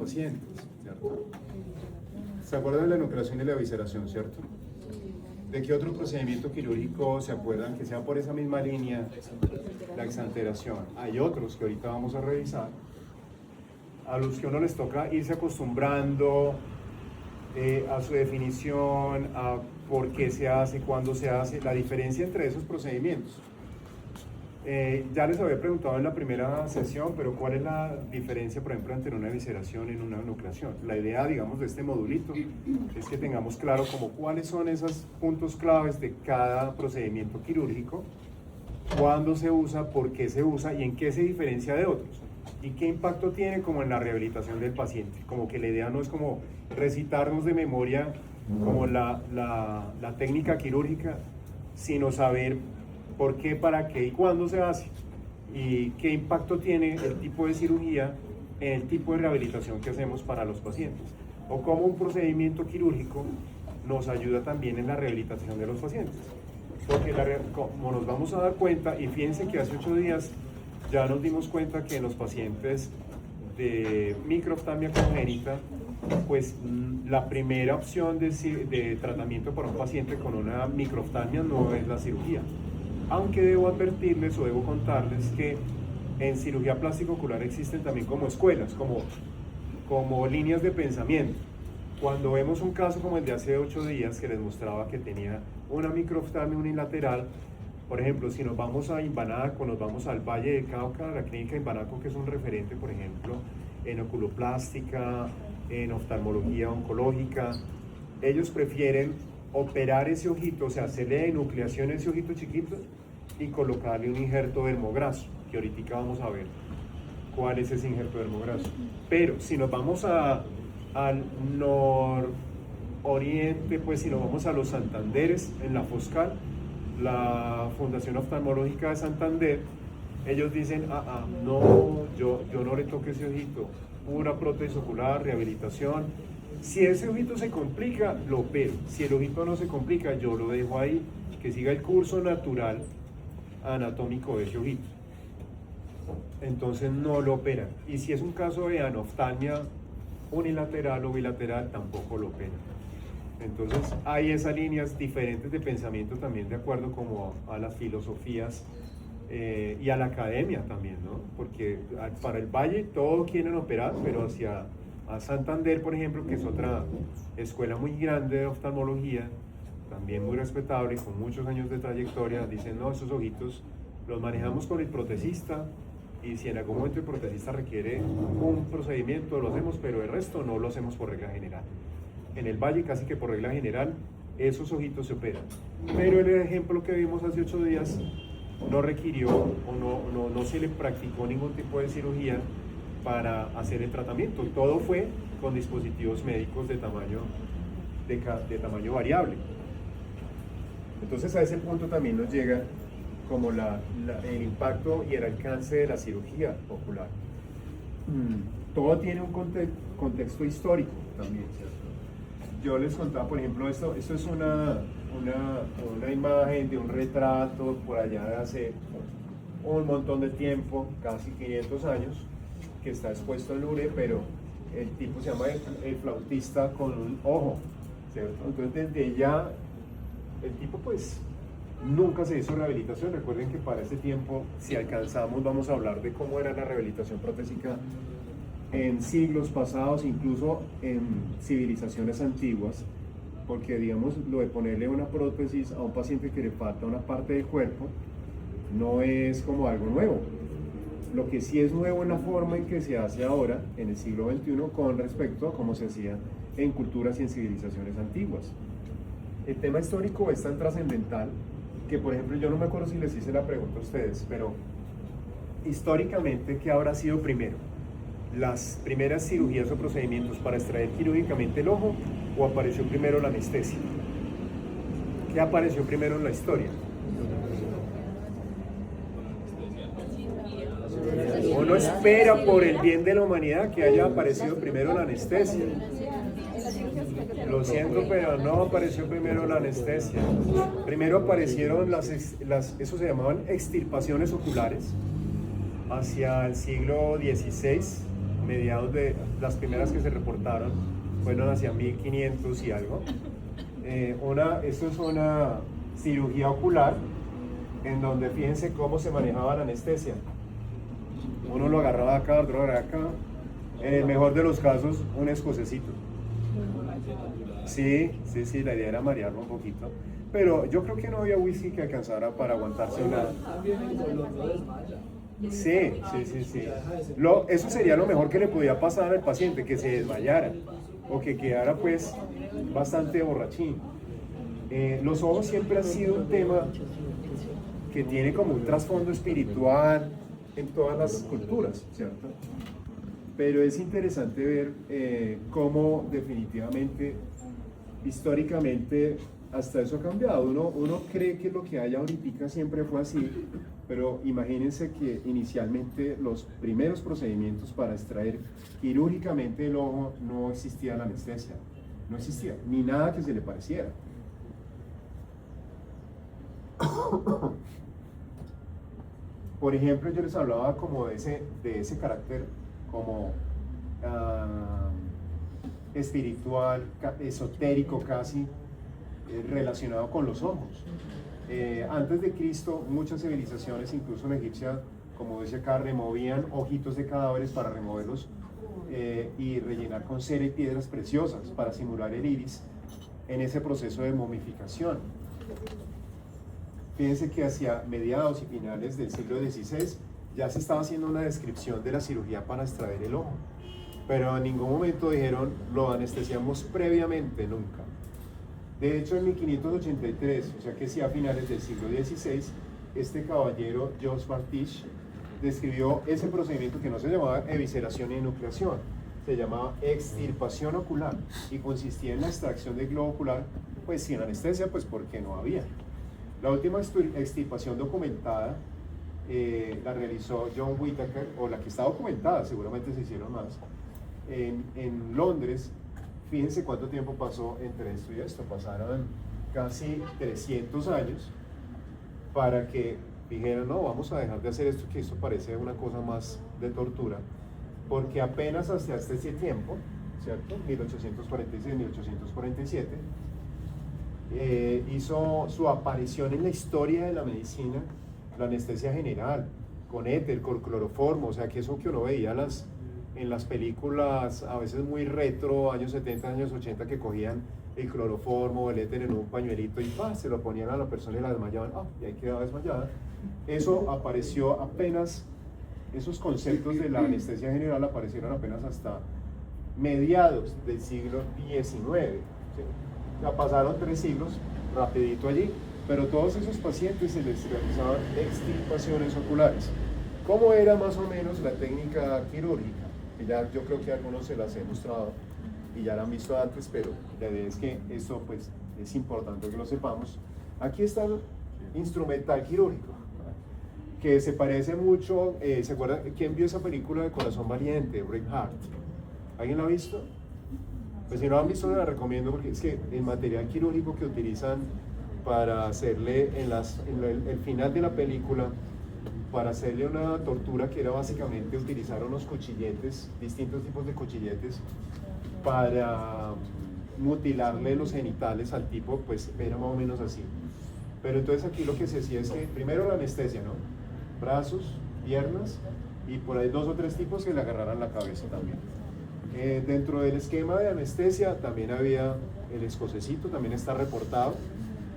pacientes, ¿cierto? ¿Se acuerdan de la enucleación y la evisceración, cierto? ¿De qué otro procedimiento quirúrgico se acuerdan que sea por esa misma línea? La exanteración. Hay otros que ahorita vamos a revisar, a los que uno les toca irse acostumbrando a su definición, a por qué se hace, cuándo se hace, la diferencia entre esos procedimientos. Ya les había preguntado en la primera sesión, pero ¿cuál es la diferencia, por ejemplo, entre una evisceración y una enucleación? La idea, digamos, de este modulito es que tengamos claro como cuáles son esos puntos claves de cada procedimiento quirúrgico, cuándo se usa, por qué se usa y en qué se diferencia de otros. Y qué impacto tiene como en la rehabilitación del paciente. Como que la idea no es como recitarnos de memoria como la técnica quirúrgica, sino saber por qué, para qué y cuándo se hace y qué impacto tiene el tipo de cirugía en el tipo de rehabilitación que hacemos para los pacientes, o cómo un procedimiento quirúrgico nos ayuda también en la rehabilitación de los pacientes, porque como nos vamos a dar cuenta, y fíjense que hace 8 días ya nos dimos cuenta que en los pacientes de microftalmia congénita, pues la primera opción de tratamiento para un paciente con una microftalmia no es la cirugía. Aunque debo advertirles o debo contarles que en cirugía plástica ocular existen también como escuelas, como líneas de pensamiento. Cuando vemos un caso como el de hace 8 días que les mostraba que tenía una microftalmia unilateral, por ejemplo, si nos vamos a Imbanaco, nos vamos al Valle de Cauca, la clínica Imbanaco, que es un referente, por ejemplo, en oculoplástica, en oftalmología oncológica, ellos prefieren operar ese ojito, o sea, hacerle enucleación a ese ojito chiquito y colocarle un injerto dermograso, que ahorita vamos a ver cuál es ese injerto dermograso. Pero si nos vamos al nororiente, pues si nos vamos a los Santanderes, en la Foscal, la Fundación Oftalmológica de Santander, ellos dicen, no, yo no le toque ese ojito, pura prótesis ocular, rehabilitación. Si ese ojito se complica, lo opero. Si el ojito no se complica, yo lo dejo ahí, que siga el curso natural anatómico de ese ojito. Entonces no lo operan. Y si es un caso de anoftalmia unilateral o bilateral, tampoco lo operan. Entonces hay esas líneas diferentes de pensamiento también de acuerdo como a las filosofías y a la academia también, ¿no? Porque para el Valle todos quieren operar, pero hacia Santander, por ejemplo, que es otra escuela muy grande de oftalmología, también muy respetable, con muchos años de trayectoria, dicen, no, esos ojitos los manejamos con el protesista, y si en algún momento el protesista requiere un procedimiento, lo hacemos, pero el resto no lo hacemos por regla general. En el Valle, casi que por regla general, esos ojitos se operan. Pero el ejemplo que vimos hace 8 días no requirió o no se le practicó ningún tipo de cirugía para hacer el tratamiento. Todo fue con dispositivos médicos de tamaño variable. Entonces a ese punto también nos llega como el impacto y el alcance de la cirugía ocular. Todo tiene un contexto histórico también, ¿cierto? Yo les contaba, por ejemplo, esto es una imagen de un retrato por allá de hace un montón de tiempo, casi 500 años, que está expuesto en Louvre, pero el tipo se llama el flautista con un ojo, ¿cierto? Entonces desde ya el tipo pues nunca se hizo rehabilitación. Recuerden que para ese tiempo, si alcanzamos, vamos a hablar de cómo era la rehabilitación protésica en siglos pasados, incluso en civilizaciones antiguas, porque digamos lo de ponerle una prótesis a un paciente que le falta una parte del cuerpo no es como algo nuevo. Lo que sí es nuevo es la forma en que se hace ahora, en el siglo XXI, con respecto a cómo se hacía en culturas y en civilizaciones antiguas. El tema histórico es tan trascendental que, por ejemplo, yo no me acuerdo si les hice la pregunta a ustedes, pero históricamente, ¿qué habrá sido primero? ¿Las primeras cirugías o procedimientos para extraer quirúrgicamente el ojo, o apareció primero la anestesia? ¿Qué apareció primero en la historia? Uno espera por el bien de la humanidad que haya aparecido primero la anestesia. Lo siento, pero no apareció primero la anestesia. Primero aparecieron eso se llamaban extirpaciones oculares hacia el siglo XVI, mediados de las primeras que se reportaron, fueron hacia 1500 y algo. Esto es una cirugía ocular en donde fíjense cómo se manejaba la anestesia. Uno lo agarraba acá, otro lo agarraba acá. En el mejor de los casos, un escocesito. Sí, la idea era marearlo un poquito. Pero yo creo que no había whisky que alcanzara para aguantarse una... Sí. Eso sería lo mejor que le podía pasar al paciente, que se desmayara o que quedara pues bastante borrachín. Los ojos siempre han sido un tema que tiene como un trasfondo espiritual en todas las culturas, ¿cierto? Pero es interesante ver cómo definitivamente, históricamente, hasta eso ha cambiado. Uno cree que lo que hay ahorita siempre fue así, pero imagínense que inicialmente los primeros procedimientos para extraer quirúrgicamente el ojo no existía la anestesia, no existía, ni nada que se le pareciera. Por ejemplo, yo les hablaba como de ese carácter como espiritual, esotérico casi, relacionado con los ojos. Antes de Cristo, muchas civilizaciones, incluso la egipcia, como dice acá, removían ojitos de cadáveres para removerlos y rellenar con cera y piedras preciosas para simular el iris en ese proceso de momificación. Fíjense que hacia mediados y finales del siglo XVI ya se estaba haciendo una descripción de la cirugía para extraer el ojo, pero en ningún momento dijeron lo anestesiamos previamente, nunca. De hecho, en 1583, o sea que sí a finales del siglo XVI, este caballero, George Bartiche, describió ese procedimiento que no se llamaba evisceración y enucleación, se llamaba extirpación ocular y consistía en la extracción del globo ocular, pues sin anestesia, pues porque no había. La última extirpación documentada la realizó John Whitaker, o la que está documentada, seguramente se hicieron más, en Londres. Fíjense cuánto tiempo pasó entre esto y esto, pasaron casi 300 años para que dijeran, no, vamos a dejar de hacer esto, que esto parece una cosa más de tortura, porque apenas hasta este tiempo, ¿cierto? 1846, 1847, hizo su aparición en la historia de la medicina, la anestesia general, con éter, con cloroformo, o sea que eso que uno veía en las películas, a veces muy retro, años 70, años 80, que cogían el cloroformo, el éter en un pañuelito y se lo ponían a la persona y la desmayaban, y ahí quedaba desmayada. Eso apareció apenas, esos conceptos de la anestesia general aparecieron apenas hasta mediados del siglo XIX. ¿Sí? Ya pasaron 3 siglos, rapidito allí, pero todos esos pacientes se les realizaban extirpaciones oculares. ¿Cómo era más o menos la técnica quirúrgica? Ya yo creo que a algunos se las he mostrado y ya la han visto antes, pero la idea es que esto pues es importante que lo sepamos. Aquí está el instrumental quirúrgico, que se parece mucho, ¿se acuerdan? ¿Quién vio esa película de Corazón Valiente, Braveheart? ¿Alguien la ha visto? Pues si no la han visto, la recomiendo, porque es que el material quirúrgico que utilizan para hacerle el final de la película, para hacerle una tortura que era básicamente utilizar unos cuchilletes, distintos tipos de cuchilletes, para mutilarle los genitales al tipo, pues era más o menos así. Pero entonces aquí lo que se hacía es que primero la anestesia, ¿no? Brazos, piernas, y por ahí 2 o 3 tipos que le agarraran la cabeza también. Dentro del esquema de anestesia también había el escocesito, también está reportado,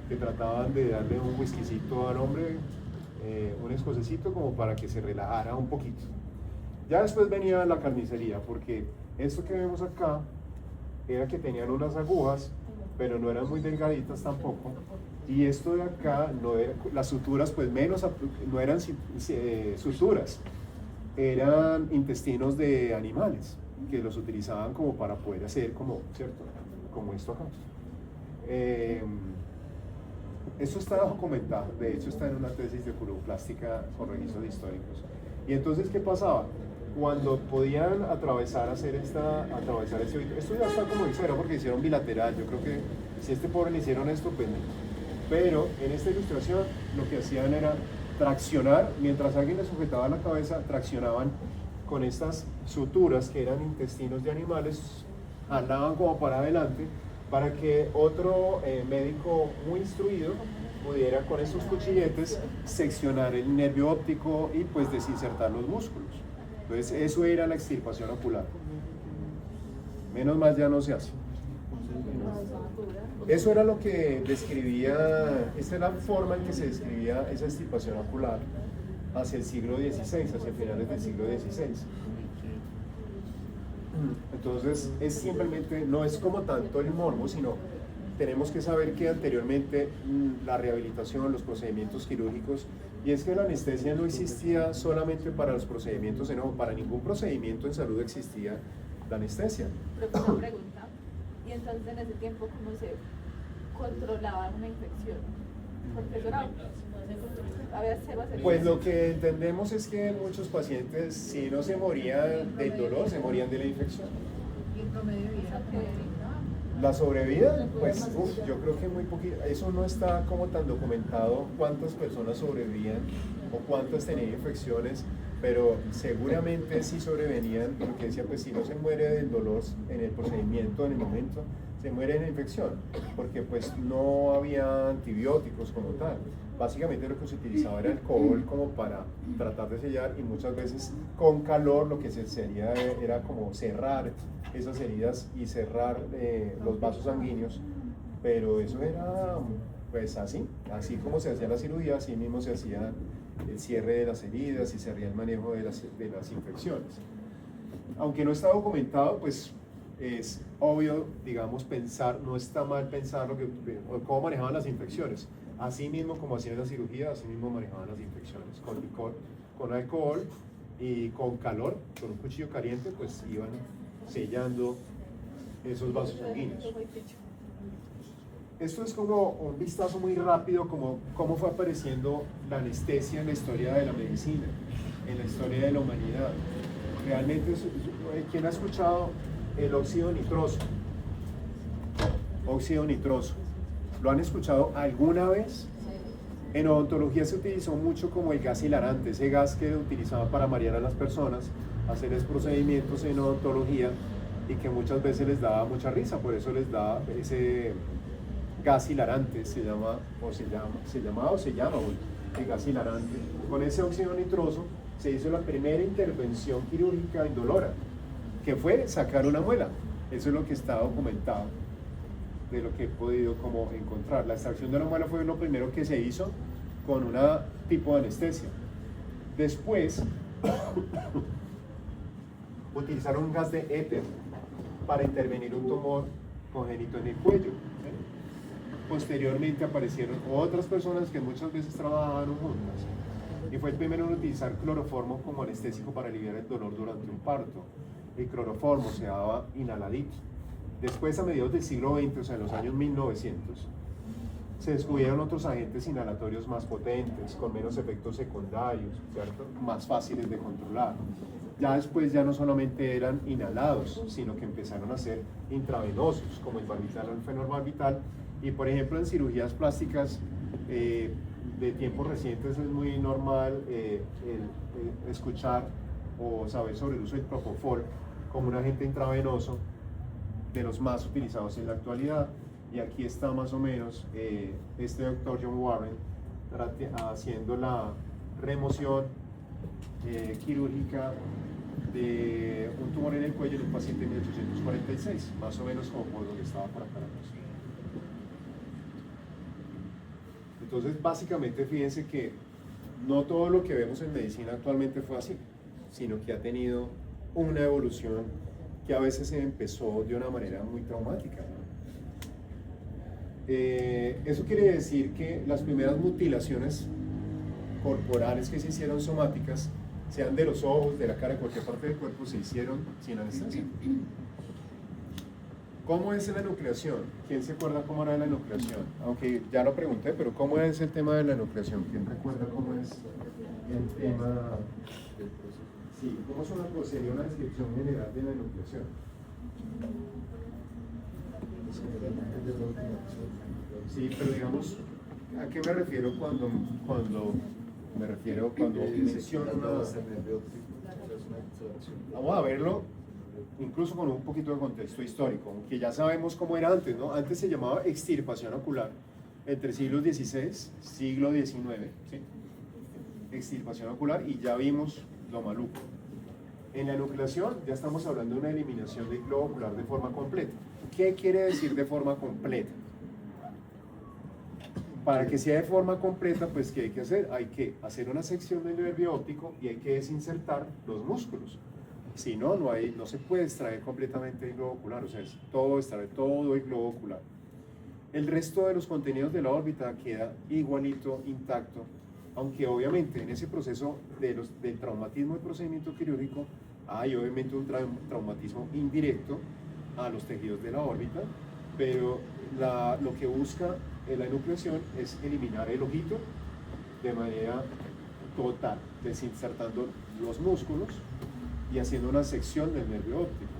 que trataban de darle un whiskycito al hombre, un escocesito como para que se relajara un poquito. Ya después venía la carnicería, porque esto que vemos acá era que tenían unas agujas, pero no eran muy delgaditas tampoco, y esto de acá, las suturas pues menos, no eran suturas, eran intestinos de animales, que los utilizaban como para poder hacer como, ¿cierto? Como esto acá. Esto está documentado, de hecho está en una tesis de curoplástica con registros históricos. Y entonces, ¿qué pasaba? Cuando podían hacer esto ya está como extra porque hicieron bilateral. Yo creo que si a este pobre le hicieron esto, pues no. Pero en esta ilustración lo que hacían era traccionar, mientras alguien le sujetaba la cabeza, traccionaban con estas suturas que eran intestinos de animales, andaban como para adelante, para que otro médico muy instruido pudiera con esos cuchilletes seccionar el nervio óptico y pues desinsertar los músculos. Entonces eso era la extirpación ocular. Menos mal ya no se hace. Eso era lo que describía, esta era la forma en que se describía esa extirpación ocular hacia el siglo XVI, hacia finales del siglo XVI. Entonces es simplemente, no es como tanto el morbo, sino tenemos que saber que anteriormente la rehabilitación, los procedimientos quirúrgicos, y es que la anestesia no existía solamente para los procedimientos, sino para ningún procedimiento en salud existía la anestesia. Pero una pregunta, y entonces en ese tiempo, ¿cómo se controlaba una infección? Porque eso era, había cero aceleración. Pues lo que entendemos es que muchos pacientes, si no se morían del dolor, se morían de la infección. ¿Y en promedio de vida que brindaba? La sobrevida, pues yo creo que muy poquito, eso no está como tan documentado cuántas personas sobrevivían o cuántas tenían infecciones, pero seguramente sí sobrevenían, porque decía, pues si no se muere del dolor en el procedimiento, en el momento, se muere en la infección, porque pues no había antibióticos como tal. Básicamente lo que se utilizaba era alcohol como para tratar de sellar, y muchas veces con calor lo que se hacía era como cerrar esas heridas y cerrar los vasos sanguíneos, pero eso era pues así como se hacía la cirugía, así mismo se hacía el cierre de las heridas y se hacía el manejo de las infecciones. Aunque no está documentado, pues es obvio, digamos, pensar, no está mal pensar cómo manejaban las infecciones. Así mismo como hacían la cirugía, así mismo manejaban las infecciones, con alcohol y con calor, con un cuchillo caliente, pues iban sellando esos vasos sanguíneos. Esto es como un vistazo muy rápido, como cómo fue apareciendo la anestesia en la historia de la medicina, en la historia de la humanidad. Realmente, ¿quién ha escuchado el óxido nitroso? Óxido nitroso. ¿Lo han escuchado alguna vez? En odontología se utilizó mucho como el gas hilarante, ese gas que utilizaban para marear a las personas, hacerles procedimientos en odontología, y que muchas veces les daba mucha risa, por eso les da ese gas hilarante, se llama el gas hilarante. Con ese óxido nitroso se hizo la primera intervención quirúrgica indolora, que fue sacar una muela. Eso es lo que está documentado, de lo que he podido como encontrar. La extracción de la muela fue lo primero que se hizo con un tipo de anestesia. Después utilizaron un gas de éter para intervenir un tumor congénito en el cuello. Posteriormente aparecieron otras personas que muchas veces trabajaban juntas, y fue el primero en utilizar cloroformo como anestésico para aliviar el dolor durante un parto. El cloroformo se daba inhaladito. Después, a mediados del siglo XX, o sea, en los años 1900, se descubrieron otros agentes inhalatorios más potentes, con menos efectos secundarios, ¿cierto? Más fáciles de controlar. Ya después ya no solamente eran inhalados, sino que empezaron a ser intravenosos, como el barbital o el fenobarbital. Y por ejemplo, en cirugías plásticas de tiempos recientes es muy normal escuchar o saber sobre el uso del propofol como un agente intravenoso, de los más utilizados en la actualidad. Y aquí está más o menos este doctor John Warren haciendo la remoción quirúrgica de un tumor en el cuello de un paciente en 1846, más o menos como por lo que estaba por acá. Entonces, básicamente, fíjense que no todo lo que vemos en medicina actualmente fue así, sino que ha tenido una evolución que a veces se empezó de una manera muy traumática, ¿no? Eso quiere decir que las primeras mutilaciones corporales que se hicieron somáticas, sean de los ojos, de la cara, de cualquier parte del cuerpo, se hicieron sin anestesia. ¿Cómo es la enucleación? ¿Quién se acuerda cómo era la enucleación? Aunque ya lo pregunté, pero ¿cómo es el tema de la enucleación? ¿Quién recuerda cómo es el tema del proceso? Sí, ¿cómo sería una descripción general de la enucleación? Sí, pero digamos, ¿a qué me refiero cuando menciono una... Vamos a verlo incluso con un poquito de contexto histórico, aunque ya sabemos cómo era antes, ¿no? Antes se llamaba extirpación ocular, entre siglos XVI, siglo XIX, ¿sí? Extirpación ocular, y ya vimos lo maluco. En la enucleación ya estamos hablando de una eliminación del globo ocular de forma completa. ¿Qué quiere decir de forma completa? Para que sea de forma completa, pues ¿qué hay que hacer? Hay que hacer una sección del nervio óptico y hay que desinsertar los músculos. Si no, no se puede extraer completamente el globo ocular, o sea, es todo extraer todo el globo ocular. El resto de los contenidos de la órbita queda igualito, intacto, aunque obviamente en ese proceso del traumatismo del procedimiento quirúrgico hay obviamente un traumatismo indirecto a los tejidos de la órbita, pero lo que busca la enucleación es eliminar el ojito de manera total, desinsertando los músculos y haciendo una sección del nervio óptico.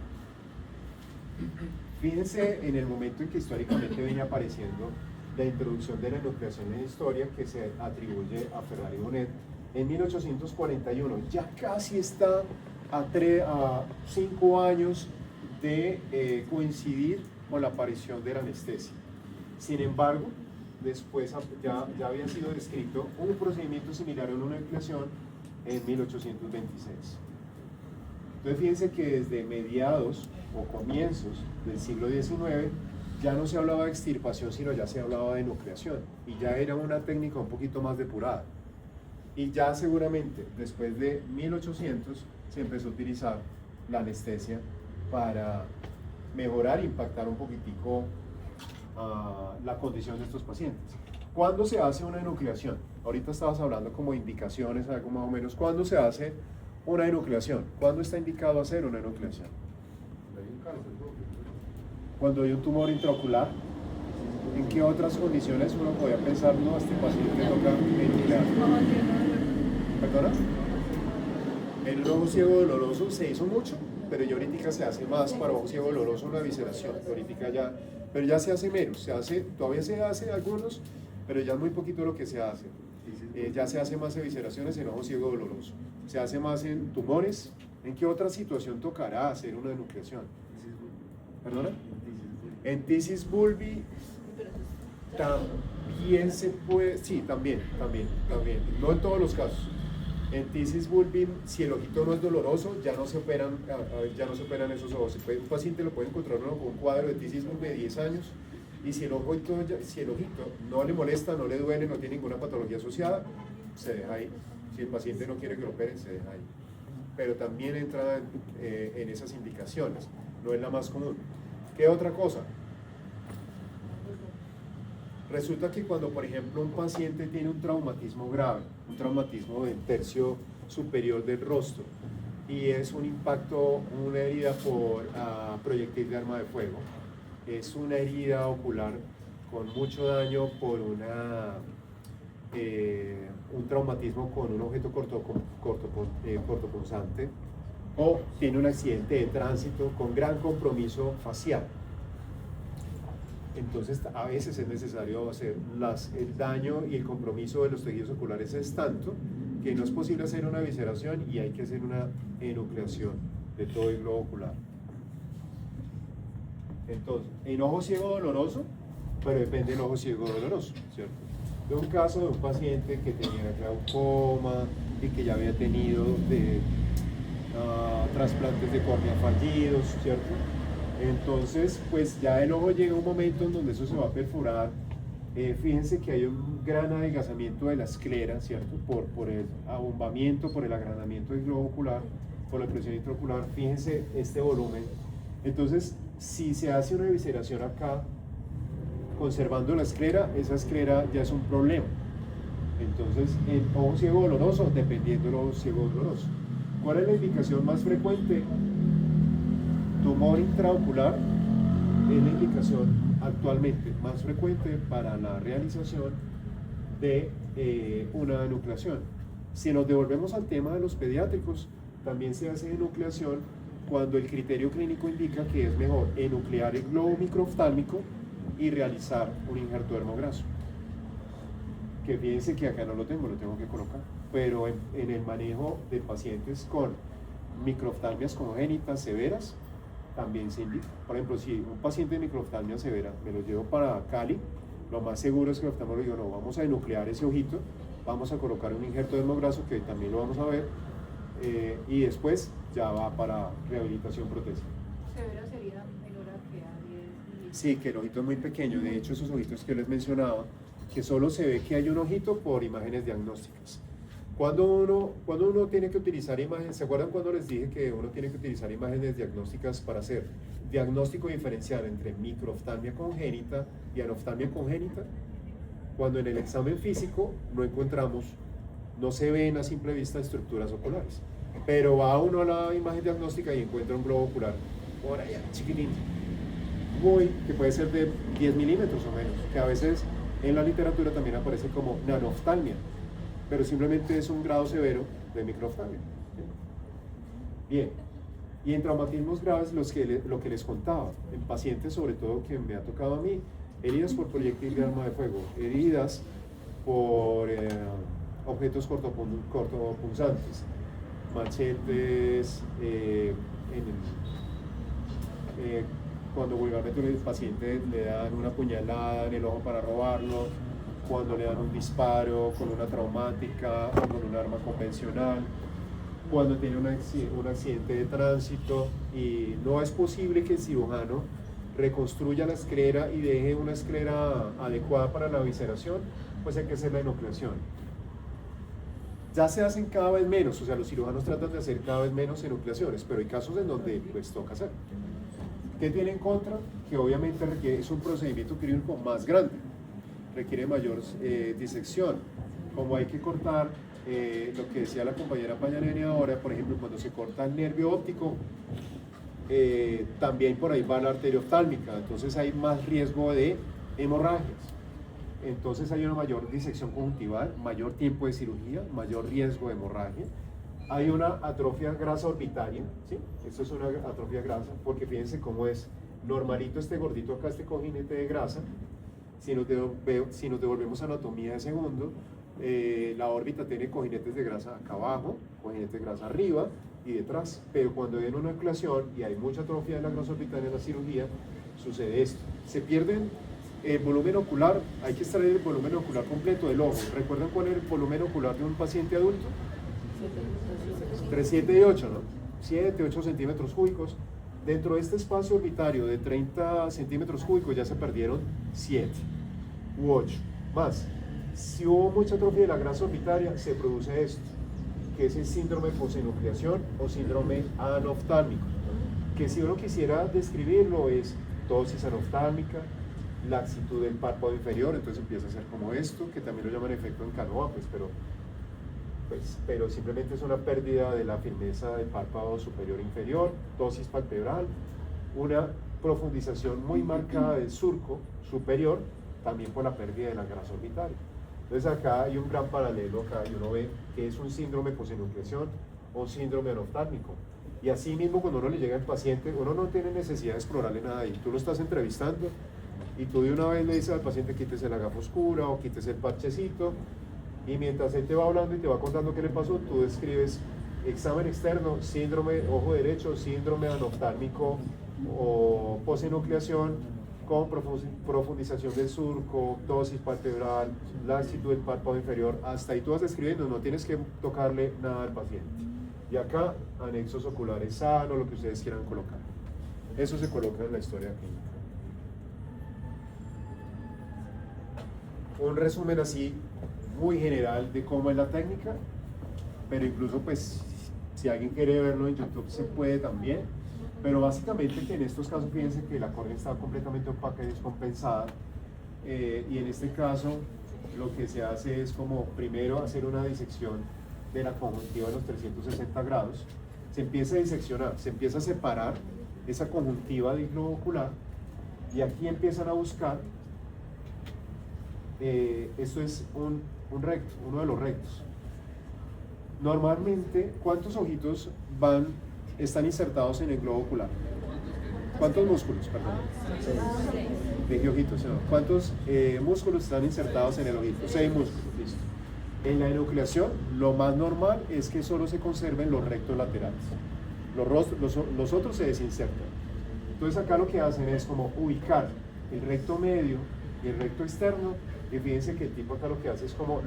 Fíjense en el momento en que históricamente viene apareciendo la introducción de la enucleación en la historia, que se atribuye a Ferrari Bonet en 1841. Ya casi está a 5 años de coincidir con la aparición de la anestesia. Sin embargo, después ya había sido descrito un procedimiento similar a una enucleación en 1826. Entonces fíjense que desde mediados o comienzos del siglo XIX ya no se hablaba de extirpación, sino ya se hablaba de enucleación, y ya era una técnica un poquito más depurada. Y ya seguramente después de 1800 se empezó a utilizar la anestesia para mejorar e impactar un poquitico la condición de estos pacientes. ¿Cuándo se hace una enucleación? Ahorita estabas hablando como indicaciones, algo más o menos. ¿Cuándo se hace una enucleación? ¿Cuándo está indicado hacer una enucleación? Cuando hay un tumor intraocular. ¿En qué otras condiciones uno podría pensar, no, a este paciente le toca enuclear? ¿Perdona? En un ojo ciego doloroso se hizo mucho, pero ya ahorita se hace más para ojo ciego doloroso una evisceración. Ahorita ya, pero ya se hace menos, todavía se hace algunos, pero ya es muy poquito lo que se hace. Ya se hace más evisceraciones en ojo ciego doloroso. Se hace más en tumores. ¿En qué otra situación tocará hacer una enucleación? ¿Perdona? En tisis bulbi también se puede, sí, también, no en todos los casos. En tisis bulbi, si el ojito no es doloroso, ya no se operan esos ojos. Un paciente lo puede encontrar uno con un cuadro de tisis bulbi de 10 años, y si el ojito no le molesta, no le duele, no tiene ninguna patología asociada, se deja ahí. Si el paciente no quiere que lo operen, se deja ahí. Pero también entra en esas indicaciones, no es la más común. ¿Qué otra cosa? Resulta que cuando, por ejemplo, un paciente tiene un traumatismo grave, un traumatismo del tercio superior del rostro, y es un impacto, una herida por proyectil de arma de fuego, es una herida ocular con mucho daño por un traumatismo con un objeto cortopunzante, o tiene un accidente de tránsito con gran compromiso facial. Entonces a veces es necesario hacer el daño, y el compromiso de los tejidos oculares es tanto que no es posible hacer una evisceración y hay que hacer una enucleación de todo el globo ocular. Entonces, en ojo ciego doloroso, pero depende del ojo ciego doloroso, ¿cierto? De un caso de un paciente que tenía glaucoma y que ya había tenido trasplantes de córnea fallidos, ¿cierto? Entonces, pues ya el ojo llega a un momento en donde eso se va a perforar. Fíjense que hay un gran adelgazamiento de la esclera, ¿cierto? Por el abombamiento, por el agranamiento del globo ocular, por la presión intraocular. Fíjense este volumen. Entonces, si se hace una evisceración acá, conservando la esclera, esa esclera ya es un problema. Entonces, en ojo ciego doloroso, dependiendo del ojo ciego doloroso. ¿Cuál es la indicación más frecuente? Tumor intraocular es la indicación actualmente más frecuente para la realización de una enucleación. Si nos devolvemos al tema de los pediátricos, también se hace enucleación cuando el criterio clínico indica que es mejor enuclear el globo microoftálmico y realizar un injerto hermograso. Que fíjense que acá no lo tengo que colocar, pero en el manejo de pacientes con microftalmias congénitas severas también se indica. Por ejemplo, si un paciente de microftalmia severa me lo llevo para Cali, lo más seguro es que el oftalmólogo diga, no, vamos a enuclear ese ojito, vamos a colocar un injerto dermograso, que también lo vamos a ver, y después ya va para rehabilitación protésica. Severa sería menor a que a 10 milímetros. Sí, que el ojito es muy pequeño. De hecho, esos ojitos que les mencionaba, que solo se ve que hay un ojito por imágenes diagnósticas. Cuando uno tiene que utilizar imágenes, ¿se acuerdan cuando les dije que uno tiene que utilizar imágenes diagnósticas para hacer diagnóstico diferencial entre microftalmia congénita y anoftalmia congénita? Cuando en el examen físico no encontramos, no se ven a simple vista estructuras oculares, pero va uno a la imagen diagnóstica y encuentra un globo ocular por allá, chiquitín, que puede ser de 10 milímetros o menos, que a veces en la literatura también aparece como nanoftalmia, pero simplemente es un grado severo de microftalmia. Bien, y en traumatismos graves lo que les contaba, en pacientes sobre todo que me ha tocado a mí, heridas por proyectil de arma de fuego, heridas por objetos cortopunzantes, machetes, cuando vulgarmente el paciente le dan una puñalada en el ojo para robarlo, cuando le dan un disparo con una traumática o con un arma convencional, cuando tiene un accidente de tránsito y no es posible que el cirujano reconstruya la esclera y deje una esclera adecuada para la visceración, pues hay que hacer la enucleación. Ya se hacen cada vez menos, o sea, los cirujanos tratan de hacer cada vez menos enucleaciones, pero hay casos en donde pues toca hacer. ¿Qué tiene en contra? Que obviamente es un procedimiento quirúrgico más grande, requiere mayor disección, como hay que cortar lo que decía la compañera Pañaneni ahora, por ejemplo, cuando se corta el nervio óptico, también por ahí va la arteria oftálmica, entonces hay más riesgo de hemorragias, entonces hay una mayor disección conjuntival, mayor tiempo de cirugía, mayor riesgo de hemorragia. Hay una atrofia grasa orbitaria, ¿sí? Esto es una atrofia grasa, porque fíjense cómo es normalito este gordito acá, este cojinete de grasa. Si nos devolvemos a anatomía de segundo, la órbita tiene cojinetes de grasa acá abajo, cojinetes de grasa arriba y detrás, pero cuando hay una enucleación y hay mucha atrofia de la grasa orbitaria en la cirugía, sucede esto. Se pierden el volumen ocular, hay que extraer el volumen ocular completo del ojo. ¿Recuerdan cuál es el volumen ocular de un paciente adulto? Entre 7 y 8, ¿no? 7, 8 centímetros cúbicos. Dentro de este espacio orbitario de 30 centímetros cúbicos ya se perdieron 7 u 8 más. Si hubo mucha atrofia de la grasa orbitaria, se produce esto, que es el síndrome posenucleación o síndrome anoftálmico, que si uno quisiera describirlo es ptosis anoftálmica, laxitud del párpado inferior, entonces empieza a ser como esto, que también lo llaman efecto en Canoa, pero simplemente es una pérdida de la firmeza del párpado superior e inferior, ptosis palpebral, una profundización muy marcada del surco superior, también por la pérdida de la grasa orbitaria. Entonces acá hay un gran paralelo, acá y uno ve que es un síndrome posenucleación o un síndrome anoftálmico. Y así mismo cuando uno le llega al paciente, uno no tiene necesidad de explorarle nada ahí. Tú lo estás entrevistando y tú de una vez le dices al paciente quítese la gafa oscura o quítese el parchecito, y mientras él te va hablando y te va contando qué le pasó, tú describes examen externo, síndrome ojo derecho, síndrome anoftálmico o posenucleación con profundización del surco, ptosis palpebral, laxitud del párpado inferior. Hasta ahí tú vas describiendo, no tienes que tocarle nada al paciente. Y acá, anexos oculares sanos, lo que ustedes quieran colocar. Eso se coloca en la historia clínica. Un resumen así muy general de cómo es la técnica, pero incluso pues si alguien quiere verlo en YouTube se puede también, pero básicamente que en estos casos fíjense que la córnea está completamente opaca y descompensada, y en este caso lo que se hace es como primero hacer una disección de la conjuntiva de los 360 grados, se empieza a diseccionar, se empieza a separar esa conjuntiva del globo ocular y aquí empiezan a buscar, esto es un recto, uno de los rectos. Normalmente, ¿cuántos ojitos están insertados en el globo ocular? ¿Cuántos músculos? Perdón. Dije ojitos, ¿no? ¿Cuántos músculos están insertados en el ojito? 6 músculos, listo. En la enucleación, lo más normal es que solo se conserven los rectos laterales. los otros se desinsertan. Entonces acá lo que hacen es como ubicar el recto medio y el recto externo, y fíjense que el tipo acá lo que hace es como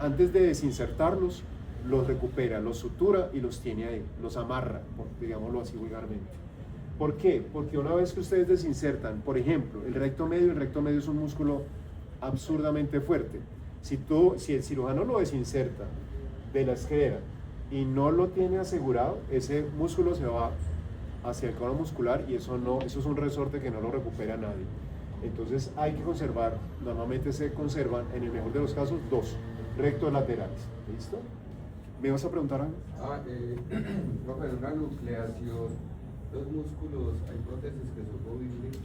antes de desinsertarlos, los recupera, los sutura y los tiene ahí, los amarra, digámoslo así vulgarmente. ¿Por qué? Porque una vez que ustedes desinsertan, por ejemplo, el recto medio es un músculo absurdamente fuerte. Si el cirujano lo desinserta de la esclera y no lo tiene asegurado, ese músculo se va hacia el cono muscular y eso es un resorte que no lo recupera nadie. Entonces hay que conservar, normalmente se conservan, en el mejor de los casos, 2 rectos laterales. ¿Listo? ¿Me vas a preguntar algo? Profe, en una nucleación, los músculos, hay prótesis que son movibles.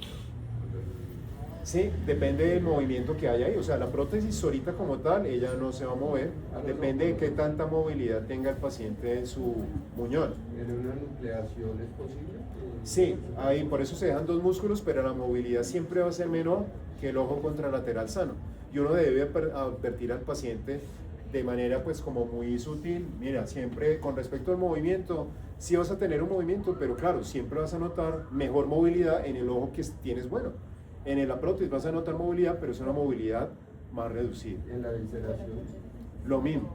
Sí, depende del movimiento que haya ahí. O sea, la prótesis ahorita como tal, ella no se va a mover. Depende de qué tanta movilidad tenga el paciente en su muñón. ¿En una nucleación es posible? Sí, ahí por eso se dejan 2 músculos, pero la movilidad siempre va a ser menor que el ojo contralateral sano. Y uno debe advertir al paciente de manera pues como muy sutil. Mira, siempre con respecto al movimiento, sí vas a tener un movimiento, pero claro, siempre vas a notar mejor movilidad en el ojo que tienes bueno. En la prótesis vas a notar movilidad, pero es una movilidad más reducida. ¿En la visceración? Lo mismo.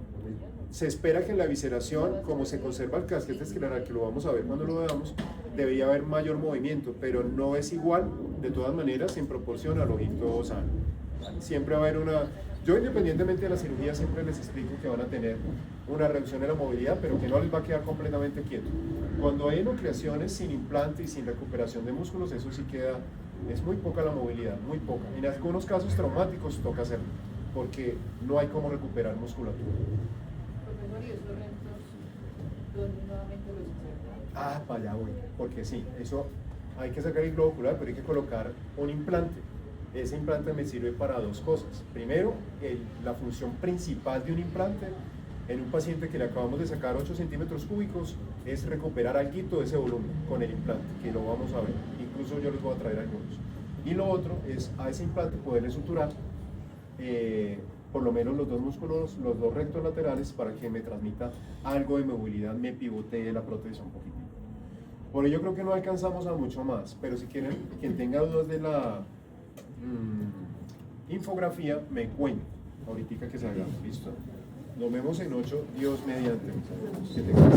Se espera que en la visceración, como se conserva el casquete escleral, que lo vamos a ver cuando lo veamos, debería haber mayor movimiento, pero no es igual, de todas maneras, en proporción al ojito sano. Siempre va a haber yo independientemente de la cirugía siempre les explico que van a tener una reducción de la movilidad, pero que no les va a quedar completamente quieto. Cuando hay enucleaciones sin implante y sin recuperación de músculos, eso sí es muy poca la movilidad, muy poca. En algunos casos traumáticos toca hacerlo, porque no hay cómo recuperar musculatura. Profesor, ¿y esos rentos dónde nuevamente los insertan? Para allá voy, porque sí, eso hay que sacar el globo ocular, pero hay que colocar un implante. Ese implante me sirve para 2 cosas. Primero, la función principal de un implante en un paciente que le acabamos de sacar 8 centímetros cúbicos es recuperar algo de ese volumen con el implante, que lo vamos a ver. Incluso yo les voy a traer algunos. Y lo otro es a ese implante poderle suturar por lo menos los 2 músculos, los 2 rectos laterales, para que me transmita algo de movilidad, me pivotee la prótesis un poquitito. Por ello creo que no alcanzamos a mucho más, pero si quieren, quien tenga dudas de la infografía, me cuenta ahorita que salga. ¿Listo? Nos vemos en 8, Dios mediante. Que tengan